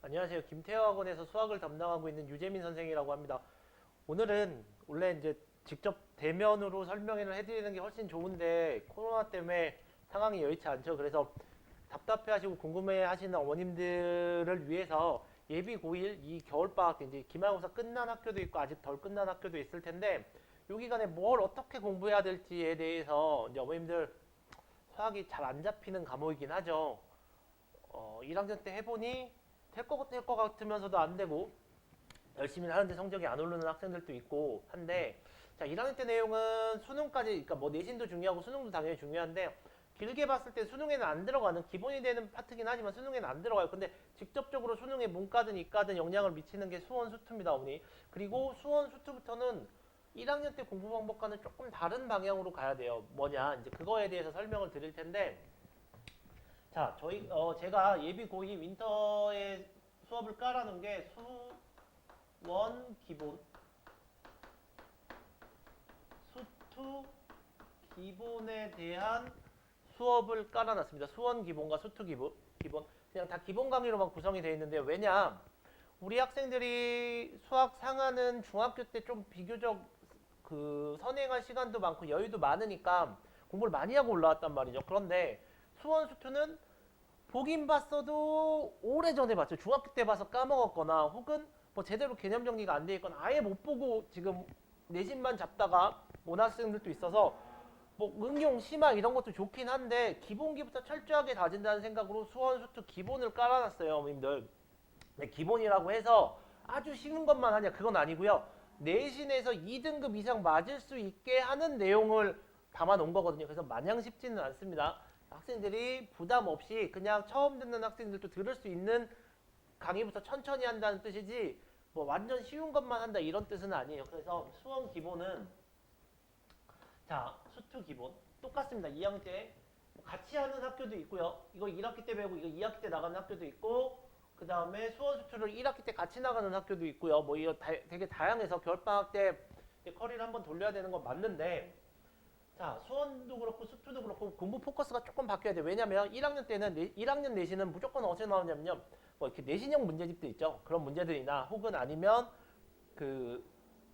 안녕하세요. 김태화학원에서 수학을 담당하고 있는 유재민 선생이라고 합니다. 오늘은 원래 이제 직접 대면으로 설명을 해드리는 게 훨씬 좋은데 코로나 때문에 상황이 여의치 않죠. 그래서 답답해하시고 궁금해하시는 어머님들을 위해서 예비 고1 이 겨울방학 때 이제 기말고사 끝난 학교도 있고 아직 덜 끝난 학교도 있을 텐데 요 기간에 뭘 어떻게 공부해야 될지에 대해서 이제 어머님들 수학이 잘 안 잡히는 과목이긴 하죠. 1학년 때 해보니 될 것 같으면서도 안 되고 열심히 하는데 성적이 안 오르는 학생들도 있고 한데 자 1학년 때 내용은 수능까지 그러니까 뭐 내신도 중요하고 수능도 당연히 중요한데 길게 봤을 때 수능에는 안 들어가는 기본이 되는 파트긴 하지만 수능에는 안 들어가요. 근데 직접적으로 수능에 문과든 이과든 영향을 미치는 게 수원 수투입니다, 어머니. 그리고 수원 수투부터는 1학년 때 공부 방법과는 조금 다른 방향으로 가야 돼요. 뭐냐 이제 그거에 대해서 설명을 드릴 텐데 자, 제가 예비 고2 윈터에 수업을 깔아놓은 게 수원 기본, 수투 기본에 대한 수업을 깔아놨습니다. 수원 기본과 수투 기본. 그냥 다 기본 강의로만 구성이 되어 있는데요. 왜냐? 우리 학생들이 수학 상하는 중학교 때 좀 비교적 그 선행할 시간도 많고 여유도 많으니까 공부를 많이 하고 올라왔단 말이죠. 그런데 수원 수투는 보긴 봤어도 오래전에 봤죠. 중학교 때 봐서 까먹었거나 혹은 뭐 제대로 개념 정리가 안 돼 있거나 아예 못 보고 지금 내신만 잡다가 온 학생들도 있어서 뭐 응용, 심화 이런 것도 좋긴 한데 기본기부터 철저하게 다진다는 생각으로 수원수투 기본을 깔아놨어요, 어머님들. 네, 기본이라고 해서 아주 쉬운 것만 하냐 그건 아니고요. 내신에서 2등급 이상 맞을 수 있게 하는 내용을 담아놓은 거거든요. 그래서 마냥 쉽지는 않습니다. 학생들이 부담 없이 그냥 처음 듣는 학생들도 들을 수 있는 강의부터 천천히 한다는 뜻이지 뭐 완전 쉬운 것만 한다 이런 뜻은 아니에요. 그래서 수원 기본은 자 수투 기본 똑같습니다. 2학년 때 같이 하는 학교도 있고요. 이거 1학기 때 배우고 이거 2학기 때 나가는 학교도 있고 그 다음에 수원 수투를 1학기 때 같이 나가는 학교도 있고요. 뭐 이거 되게 다양해서 겨울방학 때 커리를 한번 돌려야 되는 건 맞는데 자, 수원도 그렇고 수투도 그렇고 공부 포커스가 조금 바뀌어야 돼요. 왜냐면 1학년 때는 1학년 내신은 무조건 어디서 나오냐면요. 뭐 이렇게 내신형 문제집도 있죠. 그런 문제들이나 혹은 아니면 그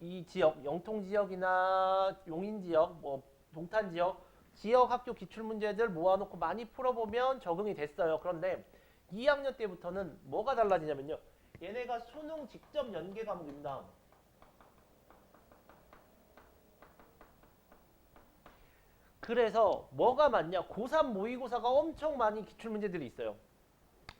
이 지역, 영통 지역이나 용인 지역, 뭐 동탄 지역, 지역 학교 기출 문제들 모아놓고 많이 풀어보면 적응이 됐어요. 그런데 2학년 때부터는 뭐가 달라지냐면요. 얘네가 수능 직접 연계 과목입니다. 그래서 뭐가 많냐? 고3 모의고사가 엄청 많이 기출문제들이 있어요.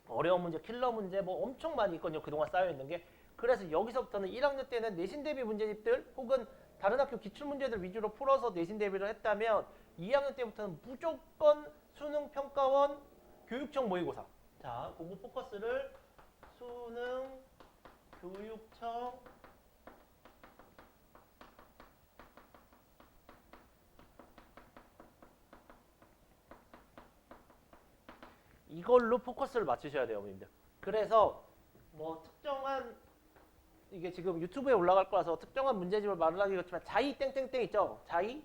어려운 문제, 킬러 문제 뭐 엄청 많이 있거든요. 그동안 쌓여있는 게. 그래서 여기서부터는 1학년 때는 내신 대비 문제집들 혹은 다른 학교 기출문제들 위주로 풀어서 내신 대비를 했다면 2학년 때부터는 무조건 수능평가원 교육청 모의고사. 자, 공부 포커스를 수능, 교육청, 이걸로 포커스를 맞추셔야 돼요, 어머님들. 그래서 뭐 특정한 이게 지금 유튜브에 올라갈 거라서 특정한 문제집을 말을 하기 그렇지만 자이 땡땡땡 있죠? 자이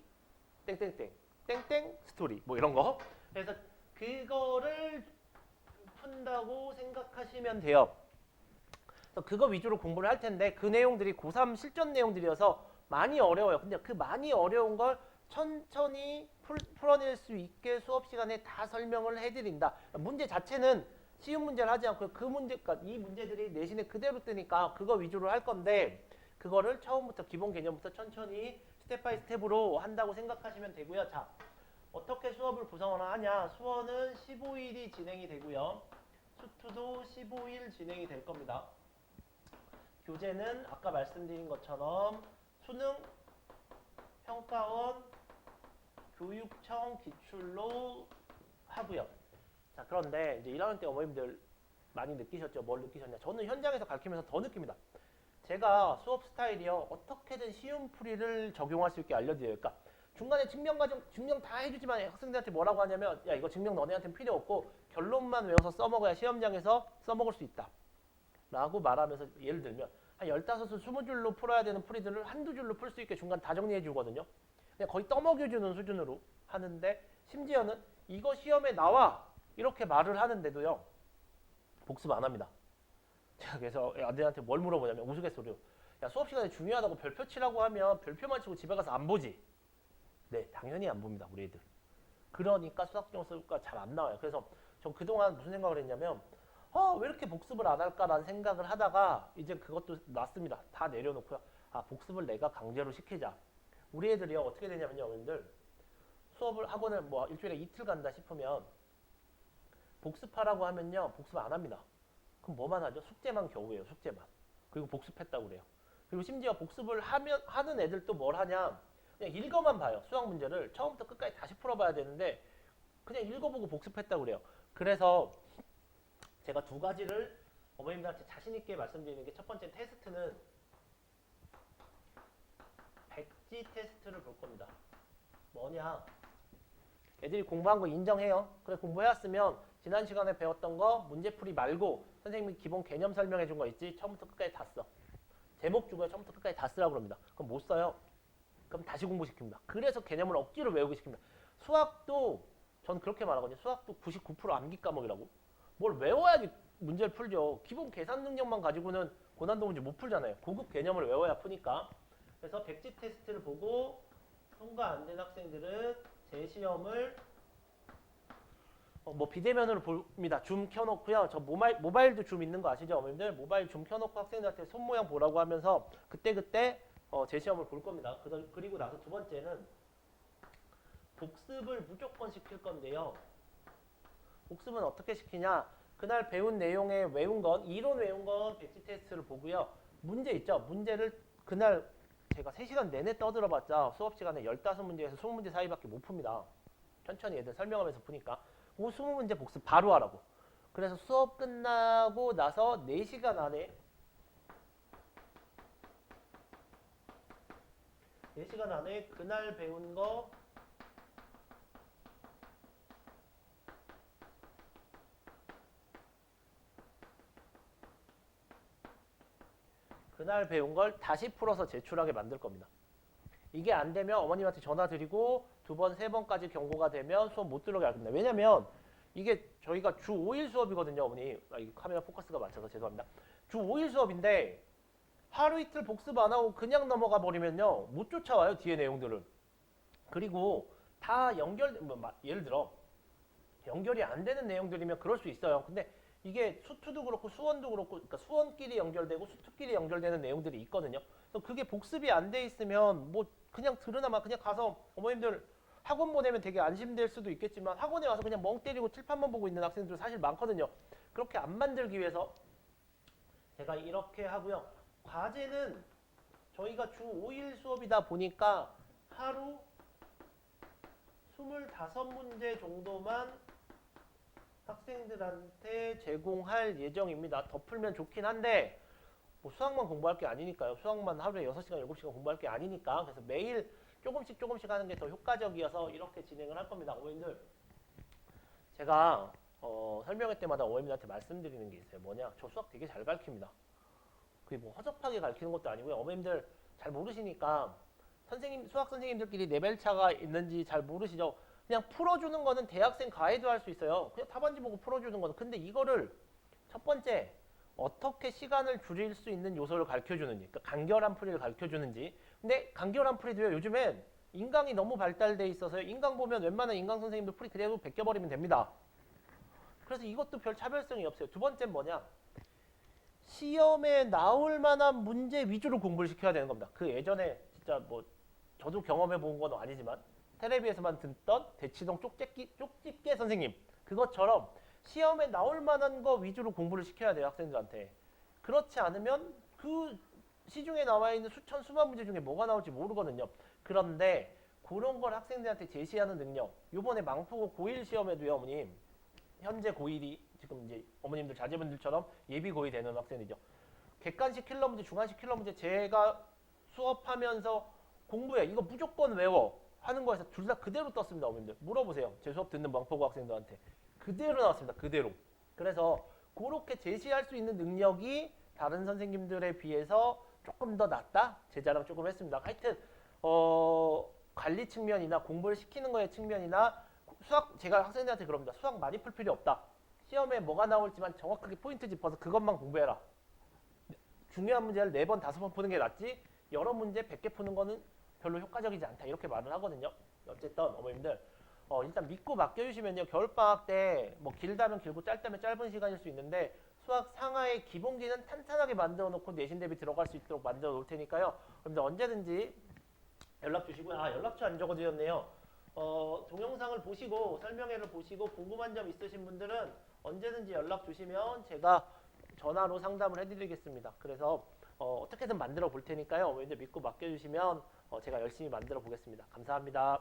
땡땡땡 땡땡 스토리 뭐 이런 거. 그래서 그거를 푼다고 생각하시면 돼요. 그래서 그거 위주로 공부를 할 텐데 그 내용들이 고3 실전 내용들이어서 많이 어려워요. 근데 그 많이 어려운 걸 천천히 풀어낼 수 있게 수업 시간에 다 설명을 해드린다. 문제 자체는 쉬운 문제를 하지 않고 그 문제, 그러니까 이 문제들이 내신에 그대로 뜨니까 그거 위주로 할 건데 그거를 처음부터 기본 개념부터 천천히 스텝 바이 스텝으로 한다고 생각하시면 되고요. 자, 어떻게 수업을 구성을 하냐? 수원은 15일이 진행이 되고요. 수투도 15일 진행이 될 겁니다. 교재는 아까 말씀드린 것처럼 수능, 평가원, 교육청 기출로 하고요. 자, 그런데 이제 1학년 때 어머님들 많이 느끼셨죠? 뭘 느끼셨냐? 저는 현장에서 가르치면서 더 느낍니다. 제가 수업 스타일이요. 어떻게든 시험 풀이를 적용할 수 있게 알려드려요. 그러니까 중간에 증명 과정, 증명 다 해주지만 학생들한테 뭐라고 하냐면 야 이거 증명 너네한테는 필요 없고 결론만 외워서 써먹어야 시험장에서 써먹을 수 있다. 라고 말하면서 예를 들면 한 15줄, 20줄로 풀어야 되는 풀이들을 한두 줄로 풀 수 있게 중간 다 정리해 주거든요. 그냥 거의 떠먹여주는 수준으로 하는데 심지어는 이거 시험에 나와 이렇게 말을 하는데도요. 복습 안 합니다. 제가 그래서 아들한테 뭘 물어보냐면 우스갯소리로 야 수업 시간에 중요하다고 별표 치라고 하면 별표만 치고 집에 가서 안 보지? 네, 당연히 안 봅니다 우리 애들. 그러니까 수학용수가 잘 안 나와요. 그래서 전 그동안 무슨 생각을 했냐면 왜 이렇게 복습을 안 할까라는 생각을 하다가 이제 그것도 놨습니다. 다 내려놓고요. 복습을 내가 강제로 시키자. 우리 애들이요 어떻게 되냐면요 여러분들 수업을 학원을 뭐 일주일에 이틀 간다 싶으면 복습하라고 하면요 복습 안 합니다. 그럼 뭐만 하죠? 숙제만 겨우 해요. 숙제만. 그리고 복습했다고 그래요. 그리고 심지어 복습을 하는 애들도 뭘 하냐 그냥 읽어만 봐요. 수학 문제를 처음부터 끝까지 다시 풀어봐야 되는데 그냥 읽어보고 복습했다고 그래요. 그래서 제가 두 가지를 어머님들한테 자신 있게 말씀드리는 게 첫 번째 테스트는 백지 테스트를 볼 겁니다. 뭐냐? 애들이 공부한 거 인정해요. 그래 공부해왔으면 지난 시간에 배웠던 거 문제풀이 말고 선생님이 기본 개념 설명해 준 거 있지? 처음부터 끝까지 다 써. 제목 주고요. 처음부터 끝까지 다 쓰라고 그럽니다. 그럼 못 써요. 그럼 다시 공부시킵니다. 그래서 개념을 억지로 외우게 시킵니다. 수학도 전 그렇게 말하거든요. 수학도 99% 암기 과목이라고. 뭘 외워야지 문제를 풀죠. 기본 계산 능력만 가지고는 고난도 문제 못 풀잖아요. 고급 개념을 외워야 푸니까. 그래서 백지 테스트를 보고 통과 안 된 학생들은 제 시험을 뭐 비대면으로 봅니다. 줌 켜놓고요. 저 모바일도 줌 있는 거 아시죠? 어머님들 모바일 줌 켜놓고 학생들한테 손 모양 보라고 하면서 그때 제 시험을 볼 겁니다. 그리고 나서 두 번째는 복습을 무조건 시킬 건데요. 복습은 어떻게 시키냐? 그날 배운 내용에 외운 건 이론 외운 건 백지 테스트를 보고요. 문제 있죠? 문제를 그날 제가 3시간 내내 떠들어봤자 수업 시간에 15문제에서 20문제 사이밖에 못 풉니다. 천천히 애들 설명하면서 푸니까. 그 20문제 복습 바로 하라고. 그래서 수업 끝나고 나서 4시간 안에 4시간 안에 그날 배운 거 그날 배운 걸 다시 풀어서 제출하게 만들 겁니다. 이게 안 되면 어머님한테 전화 드리고 2번, 3번까지 경고가 되면 수업 못 들어오게 할 겁니다. 왜냐면 이게 저희가 주 5일 수업이거든요, 어머니. 이 카메라 포커스가 맞춰서 죄송합니다. 주 5일 수업인데 하루 이틀 복습 안 하고 그냥 넘어가 버리면요. 못 쫓아와요, 뒤에 내용들을. 그리고 다 예를 들어 연결이 안 되는 내용들이면 그럴 수 있어요. 근데 이게 수투도 그렇고 수원도 그렇고 그러니까 수원끼리 연결되고 수투끼리 연결되는 내용들이 있거든요. 그래서 그게 복습이 안 돼 있으면 뭐 그냥 들으나마 그냥 가서 어머님들 학원 보내면 되게 안심될 수도 있겠지만 학원에 와서 그냥 멍 때리고 칠판만 보고 있는 학생들 사실 많거든요. 그렇게 안 만들기 위해서 제가 이렇게 하고요. 과제는 저희가 주 5일 수업이다 보니까 하루 25문제 정도만 학생들한테 제공할 예정입니다. 더 풀면 좋긴 한데 뭐 수학만 공부할 게 아니니까요. 수학만 하루에 6시간, 7시간 공부할 게 아니니까 그래서 매일 조금씩 하는 게 더 효과적이어서 이렇게 진행을 할 겁니다. 어머님들 제가 설명회 때마다 어머님들한테 말씀드리는 게 있어요. 뭐냐? 저 수학 되게 잘 가르칩니다. 그게 뭐 허접하게 가르치는 것도 아니고요. 어머님들 잘 모르시니까 수학 선생님들끼리 레벨 차가 있는지 잘 모르시죠? 그냥 풀어주는 거는 대학생 과외도 할 수 있어요. 그냥 답안지 보고 풀어주는 거는. 근데 이거를 첫 번째 어떻게 시간을 줄일 수 있는 요소를 가르쳐주는지, 그러니까 간결한 풀이를 가르쳐주는지. 근데 간결한 풀이도요. 요즘엔 인강이 너무 발달돼 있어서요. 인강 보면 웬만한 인강 선생님들 풀이 그대로 베껴버리면 됩니다. 그래서 이것도 별 차별성이 없어요. 두 번째는 뭐냐? 시험에 나올 만한 문제 위주로 공부를 시켜야 되는 겁니다. 그 예전에 진짜 뭐 저도 경험해 본 건 아니지만 텔레비에서만 듣던 대치동 쪽집게 선생님 그것처럼 시험에 나올 만한 거 위주로 공부를 시켜야 돼요. 학생들한테. 그렇지 않으면 그 시중에 나와 있는 수천 수만 문제 중에 뭐가 나올지 모르거든요. 그런데 그런 걸 학생들한테 제시하는 능력. 요번에 망포고 고1 시험에도요, 어머님. 현재 고1이 지금 이제 어머님들 자제분들처럼 예비 고1 되는 학생이죠. 객관식 킬러 문제, 주관식 킬러 문제 제가 수업하면서 공부해. 이거 무조건 외워. 하는 거에서 둘 다 그대로 떴습니다. 어머님들. 물어보세요. 제 수업 듣는 망포고 학생들한테. 그대로 나왔습니다. 그대로. 그래서 그렇게 제시할 수 있는 능력이 다른 선생님들에 비해서 조금 더 낫다? 제 자랑 조금 했습니다. 하여튼 관리 측면이나 공부를 시키는 거의 측면이나 수학 제가 학생들한테 그럽니다. 수학 많이 풀 필요 없다. 시험에 뭐가 나올지만 정확하게 포인트 짚어서 그것만 공부해라. 중요한 문제를 4번, 5번 푸는 게 낫지 여러 문제 100개 푸는 거는 별로 효과적이지 않다. 이렇게 말을 하거든요. 어쨌든 어머님들 일단 믿고 맡겨주시면요. 겨울방학 때 뭐 길다면 길고 짧다면 짧은 시간일 수 있는데 수학 상하의 기본기는 탄탄하게 만들어 놓고 내신 대비 들어갈 수 있도록 만들어 놓을 테니까요. 여러분들 언제든지 연락 주시고요. 아, 연락처 안 적어드렸네요. 동영상을 보시고 설명회를 보시고 궁금한 점 있으신 분들은 언제든지 연락 주시면 제가 전화로 상담을 해드리겠습니다. 그래서 어떻게든 만들어 볼 테니까요. 어머님들 믿고 맡겨주시면 제가 열심히 만들어 보겠습니다. 감사합니다.